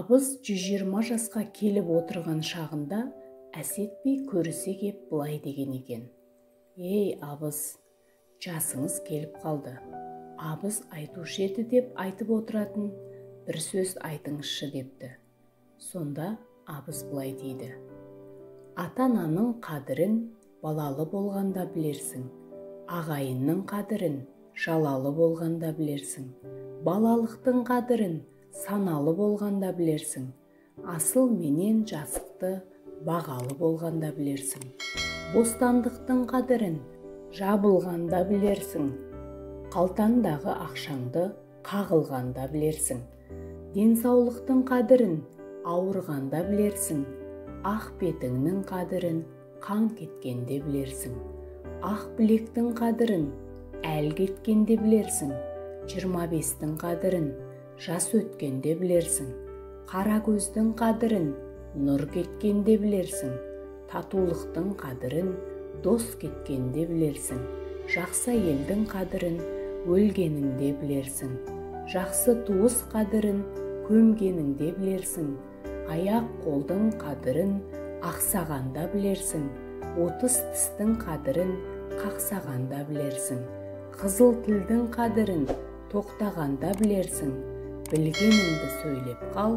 Абыз 120 жасқа келіп отырған шағында Әсет би көрісе кеп былай деген екен. Ей абыз, жасыңыз келіп қалды. Абыз айтушы еді деп айтып отыратын бір сөз айтыңызшы депті. Сонда абыз былай дейді. Ата-ананың қадірін балалы болғанда білерсің. Ағайынның қадірін жалалы болғанда білерсің. Балалықтың қадірін саналы болғанда білерсің. Асыл менен жасықты бағалы болғанда білерсің. Бостандықтың қадірін жабылғанда білерсің. Қалтаңдағы ақшаңды қағылғанда білерсің. Денсаулықтың қадірін ауырғанда білерсің. Ақ бетіңнің қадірін қан кеткенде білерсің. Ақ білектің қадірін әл кеткенде білерсің. 25-тің қадірін жас өткенде білерсің. Қара көздің қадірін нұр кеткенде білерсің. Татулықтың қадірін дос кеткенде білерсің. Жақсы әйелдің қадірін өлгеніңде білерсің. Жақсы туыс қадірін көмгеніңде білерсің. Аяқ қолдың қадірін ақсағанда білерсің. 30 тістің қадірін қақсағанда білерсің. Қызыл тілдің қадірін тоқтағанда білерсің. Білгеніңді сөйлеп қал,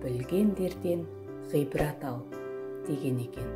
білгендерден ғибрат ал деген екен.